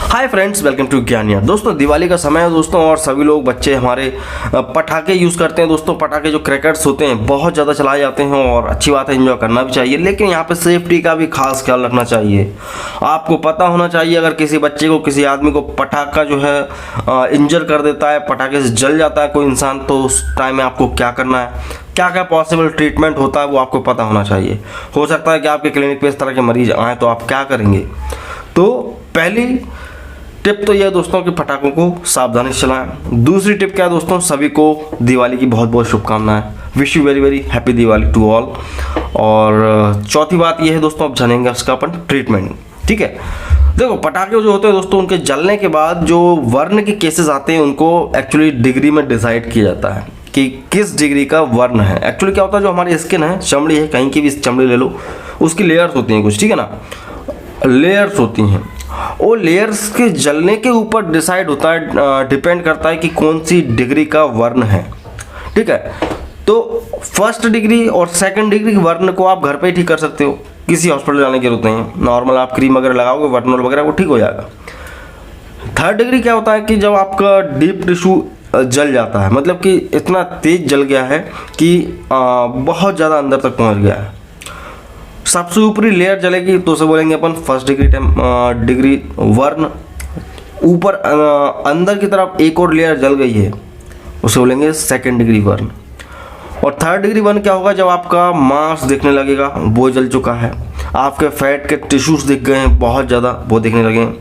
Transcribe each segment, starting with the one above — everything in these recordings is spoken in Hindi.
Hi friends, welcome to Gyaniya. दोस्तों दिवाली का समय है दोस्तों, और सभी लोग बच्चे हमारे पटाखे यूज़ करते हैं। दोस्तों पटाखे जो क्रैकर्स होते हैं बहुत ज़्यादा चलाए जाते हैं और अच्छी बात है, एंजॉय करना भी चाहिए, लेकिन यहाँ पे सेफ्टी का भी खास ख्याल रखना चाहिए। आपको पता होना चाहिए अगर किसी बच्चे को, किसी आदमी को पटाखा जो है इंजर कर देता है, पटाखे से जल जाता है कोई इंसान, तो उस टाइम में आपको क्या करना है, क्या क्या पॉसिबल ट्रीटमेंट होता है वो आपको पता होना चाहिए। हो सकता है कि आपके क्लिनिक पे इस तरह के मरीज आए, तो आप क्या करेंगे। तो पहली टिप तो यह दोस्तों कि पटाखों को सावधानी से चलाएं। दूसरी टिप क्या है दोस्तों, सभी को दिवाली की बहुत बहुत शुभकामनाएं। Wish you very very happy Diwali to all. और चौथी बात यह है दोस्तों, अब जानेंगे उसका अपन ट्रीटमेंट। ठीक है, देखो पटाखे जो होते हैं दोस्तों, उनके जलने के बाद जो वर्ण के केसेस आते हैं उनको एक्चुअली डिग्री में डिसाइड किया जाता है कि किस डिग्री का वर्ण है। एक्चुअली क्या होता है, जो हमारी स्किन है, चमड़ी है, कहीं की भी चमड़ी ले लो, उसकी लेयर्स होती हैं कुछ, ठीक है ना, लेयर्स होती हैं। वो लेयर्स के जलने के ऊपर डिसाइड होता है, डिपेंड करता है कि कौन सी डिग्री का वर्ण है। ठीक है, तो फर्स्ट डिग्री और सेकंड डिग्री के वर्ण को आप घर पे ही ठीक कर सकते हो, किसी हॉस्पिटल जाने की जरूरत नहीं है। नॉर्मल आप क्रीम वगैरह लगाओगे, वर्नोल वगैरह, वो ठीक हो जाएगा। थर्ड डिग्री क्या होता है कि जब आपका डीप टिश्यू जल जाता है, मतलब कि इतना तेज जल गया है कि बहुत ज़्यादा अंदर तक पहुंच गया है, सबसे ऊपरी लेयर जलेगी, तो उसे बोलेंगे अपन फर्स्ट डिग्री वर्ण। ऊपर अंदर की तरफ एक और लेयर जल गई है, उसे बोलेंगे सेकंड डिग्री वर्ण। और थर्ड डिग्री वर्ण क्या होगा, जब आपका मांस दिखने लगेगा, वो जल चुका है, आपके फैट के टिश्यूज दिख गए हैं बहुत ज़्यादा, वो दिखने लगे हैं,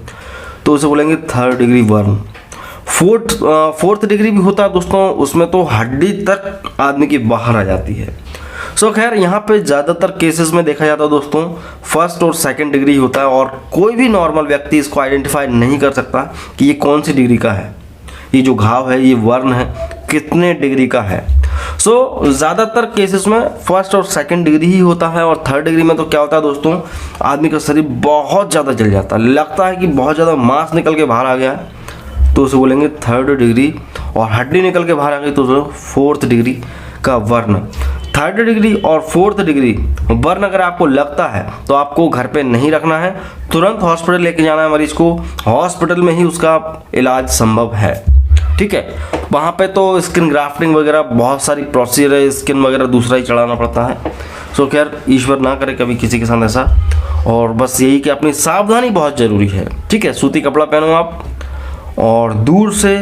तो उसे बोलेंगे थर्ड डिग्री वर्ण। फोर्थ डिग्री भी होता है दोस्तों, उसमें तो हड्डी तक आदमी की बाहर आ जाती है। सो खैर यहाँ पे ज़्यादातर केसेस में देखा जाता है दोस्तों फर्स्ट और सेकंड डिग्री होता है, और कोई भी नॉर्मल व्यक्ति इसको आइडेंटिफाई नहीं कर सकता कि ये कौन सी डिग्री का है, ये जो घाव है, ये वर्ण है, कितने डिग्री का है। सो ज़्यादातर केसेस में फर्स्ट और सेकंड डिग्री ही होता है। और थर्ड डिग्री में तो क्या होता है दोस्तों, आदमी का शरीर बहुत ज़्यादा जल जाता है, लगता है कि बहुत ज़्यादा मांस निकल के बाहर आ गया है, तो उसे बोलेंगे थर्ड डिग्री। और हड्डी निकल के बाहर आ गई तो उसे फोर्थ डिग्री का वर्ण। थर्ड डिग्री और फोर्थ डिग्री वर्ण अगर आपको लगता है तो आपको घर पे नहीं रखना है, तुरंत हॉस्पिटल लेके जाना है मरीज को। हॉस्पिटल में ही उसका इलाज संभव है। ठीक है, वहाँ पे तो स्किन ग्राफ्टिंग वगैरह बहुत सारी प्रोसीजर है, स्किन वगैरह दूसरा ही चढ़ाना पड़ता है। सो खैर ईश्वर ना करे कभी किसी के साथ ऐसा। और बस यही कि अपनी सावधानी बहुत ज़रूरी है। ठीक है, सूती कपड़ा पहनो आप, और दूर से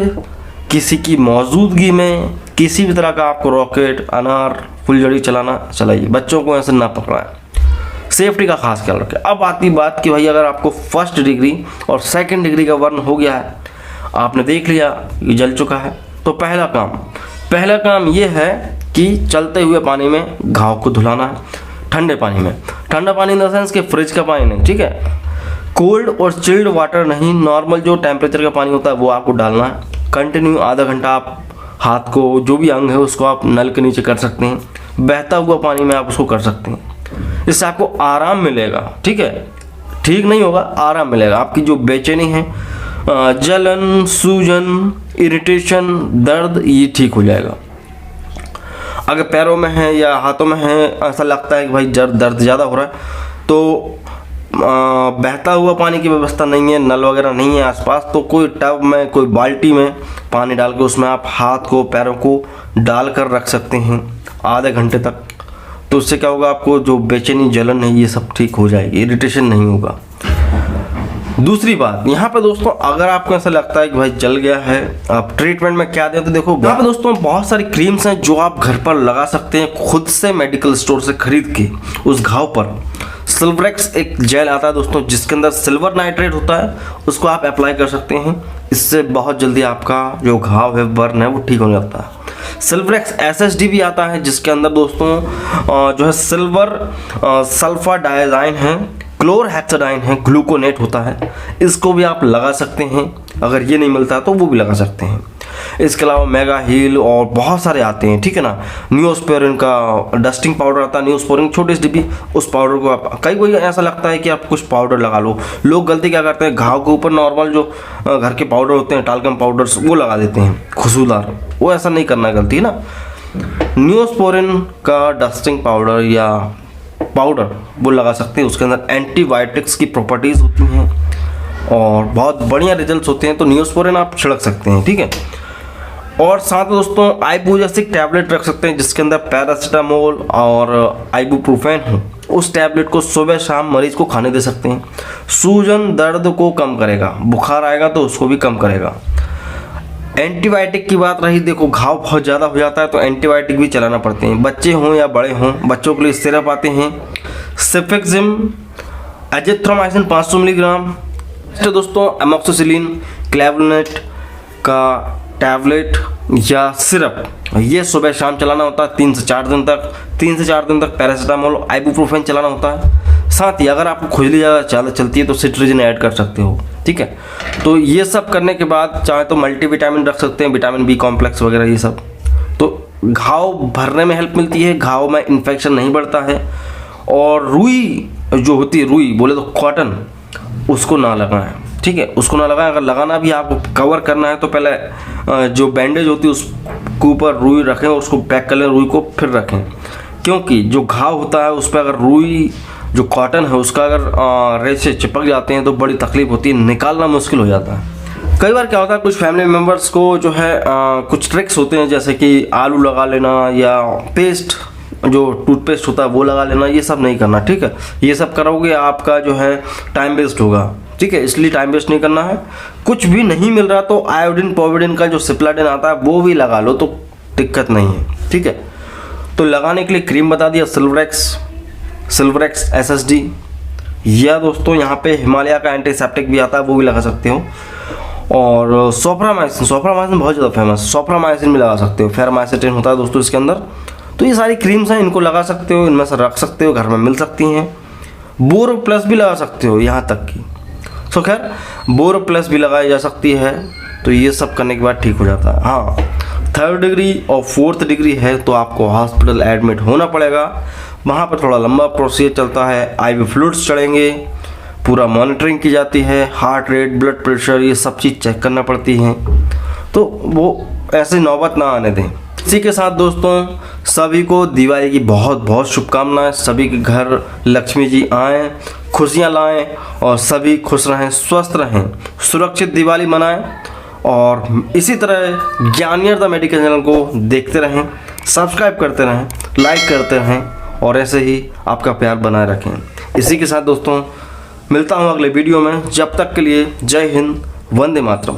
किसी की मौजूदगी में किसी भी तरह का आपको रॉकेट, अनार, फुलझड़ी चलाना चलाइए, बच्चों को ऐसे ना पकड़ाएं, सेफ्टी का खास ख्याल रखें। अब आती बात कि भाई अगर आपको फर्स्ट डिग्री और सेकंड डिग्री का वर्ण हो गया है, आपने देख लिया ये जल चुका है, तो पहला काम ये है कि चलते हुए पानी में घाव को धुलाना है, ठंडे पानी में। ठंडा पानी इन द सेंस कि फ्रिज का पानी नहीं, ठीक है, कोल्ड और चिल्ड वाटर नहीं, नॉर्मल जो टेम्परेचर का पानी होता है वो आपको डालना है। कंटिन्यू आधा घंटा आप हाथ को, जो भी अंग है उसको आप नल के नीचे कर सकते हैं, बहता हुआ पानी में आप उसको कर सकते हैं, इससे आपको आराम मिलेगा। ठीक है, ठीक नहीं होगा, आराम मिलेगा। आपकी जो बेचैनी है, जलन, सूजन, इरिटेशन, दर्द, ये ठीक हो जाएगा। अगर पैरों में है या हाथों में है, ऐसा लगता है कि भाई दर्द ज़्यादा हो रहा है, तो बहता हुआ पानी की व्यवस्था नहीं है, नल वगैरह नहीं है आसपास, तो कोई टब में, कोई बाल्टी में पानी डाल के उसमें आप हाथ को, पैरों को डाल कर रख सकते हैं आधे घंटे तक। तो उससे क्या होगा, आपको जो बेचैनी, जलन है, ये सब ठीक हो जाएगी, इरिटेशन नहीं होगा। दूसरी बात यहाँ पे दोस्तों, अगर आपको ऐसा लगता है कि भाई जल गया है, आप ट्रीटमेंट में क्या दें, तो देखो यहाँ पे दोस्तों बहुत सारी क्रीम्स हैं जो आप घर पर लगा सकते हैं खुद से, मेडिकल स्टोर से खरीद के। उस घाव पर सिल्वरेक्स एक जेल आता है दोस्तों, जिसके अंदर सिल्वर नाइट्रेट होता है, उसको आप अप्लाई कर सकते हैं। इससे बहुत जल्दी आपका जो घाव है, वर्ण है, वो ठीक होने लगता है। सिल्वरेक्स SSD भी आता है, जिसके अंदर दोस्तों जो है सिल्वर सल्फा डायजाइन है, क्लोरहेक्साडाइन है, ग्लूकोनेट होता है, इसको भी आप लगा सकते हैं। अगर ये नहीं मिलता तो वो भी लगा सकते हैं। इसके अलावा मेगा हील और बहुत सारे आते हैं, ठीक है ना। न्यूस्पोरिन का डस्टिंग पाउडर आता है, न्यूस्पोरिन छोटी सी डिब्बी, उस पाउडर को आप, कई कोई ऐसा लगता है कि आप कुछ पाउडर लगा लो। लोग गलती क्या करते हैं, घाव के ऊपर नॉर्मल जो घर के पाउडर होते हैं, टाल्कम पाउडर्स, वो लगा देते हैं खुशबूदार। वो ऐसा नहीं करना, गलती है ना। न्यूस्पोरिन का डस्टिंग पाउडर या पाउडर वो लगा सकते हैं, उसके अंदर एंटीबायोटिक्स की प्रॉपर्टीज़ होती हैं। और बहुत बढ़िया रिजल्ट्स होते हैं। तो नियोस्पोरिन आप छिड़क सकते हैं, ठीक है। और साथ में दोस्तों आइबुप्रोफेन टैबलेट रख सकते हैं जिसके अंदर पैरासीटामोल और आइबुप्रोफेन हो। उस टैबलेट को सुबह शाम मरीज को खाने दे सकते हैं। सूजन दर्द को कम करेगा, बुखार आएगा तो उसको भी कम करेगा। एंटीबायोटिक की बात रही, देखो घाव बहुत ज़्यादा हो जाता है तो एंटीबायोटिक भी चलाना पड़ते हैं, बच्चे हों या बड़े हों। बच्चों के लिए सिरप आते हैं सेफेक्सिम, एजिथ्रोमाइसिन 500 मिलीग्राम। तो दोस्तों एमोक्सिसिलिन, क्लेवलेनेट का टैबलेट या सिरप, ये सुबह शाम चलाना होता है 3 से 4 दिन तक। 3 से 4 दिन तक पैरासीटामोल, आइबुप्रोफेन चलाना होता है। साथ ही अगर आपको खुजली ज़्यादा चलती है तो सिट्रिजिन ऐड कर सकते हो, ठीक है। तो ये सब करने के बाद चाहे तो मल्टीविटामिन रख सकते हैं, विटामिन बी कॉम्प्लेक्स वगैरह ये सब। तो घाव भरने में हेल्प मिलती है, घाव में इन्फेक्शन नहीं बढ़ता है। और रुई जो होती है, रुई बोले तो कॉटन, उसको ना लगाएं, ठीक है, उसको ना लगाएं। अगर लगाना भी आपको कवर करना है तो पहले जो बैंडेज होती है उसके ऊपर रुई रखें, उसको पैक कर लें, रुई को फिर रखें। क्योंकि जो घाव होता है उस पर अगर रुई जो कॉटन है उसका अगर रेशे चिपक जाते हैं तो बड़ी तकलीफ होती है, निकालना मुश्किल हो जाता है। कई बार क्या होता है कुछ फैमिली मेम्बर्स को जो है कुछ ट्रिक्स होते हैं, जैसे कि आलू लगा लेना या पेस्ट जो टूथपेस्ट होता है वो लगा लेना, ये सब नहीं करना, ठीक है। ये सब करोगे आपका जो है टाइम वेस्ट होगा, ठीक है, इसलिए टाइम वेस्ट नहीं करना है। कुछ भी नहीं मिल रहा तो आयोडीन पोविडीन का जो सिप्लाडिन आता है वो भी लगा लो तो दिक्कत नहीं है, ठीक है। तो लगाने के लिए क्रीम बता दिया, सिल्वरेक्स SSD, या दोस्तों यहाँ पे हिमालय का एंटीसेप्टिक भी आता है, वो भी लगा सकते हो। और सोफ्रामाइसिन बहुत ज़्यादा फेमस, सोफ्रामाइसिन भी लगा सकते हो। फेरामाइसिटिन होता है दोस्तों इसके अंदर। तो ये सारी क्रीम्स हैं, इनको लगा सकते हो, इनमें से रख सकते हो, घर में मिल सकती हैं। बोरो प्लस भी लगा सकते हो यहाँ तक की। तो खैर बोरो प्लस भी लगाई जा सकती है। तो ये सब करने के बाद ठीक हो जाता है। हाँ, 3rd डिग्री और 4th डिग्री है तो आपको हॉस्पिटल एडमिट होना पड़ेगा। वहाँ पर थोड़ा लंबा प्रोसीजर चलता है, IV फ्लूइड्स चढ़ेंगे, पूरा मॉनिटरिंग की जाती है, हार्ट रेट, ब्लड प्रेशर, ये सब चीज़ चेक करना पड़ती है। तो वो ऐसे नौबत ना आने दें। इसी के साथ दोस्तों सभी को दिवाली की बहुत बहुत शुभकामनाएं। सभी के घर लक्ष्मी जी आएँ, खुशियाँ लाएं और सभी खुश रहें, स्वस्थ रहें, सुरक्षित दिवाली मनाएं। और इसी तरह ज्ञानियर द मेडिकल चैनल को देखते रहें, सब्सक्राइब करते रहें, लाइक करते रहें और ऐसे ही आपका प्यार बनाए रखें। इसी के साथ दोस्तों मिलता हूँ अगले वीडियो में। जब तक के लिए जय हिंद, वंदे मातरम।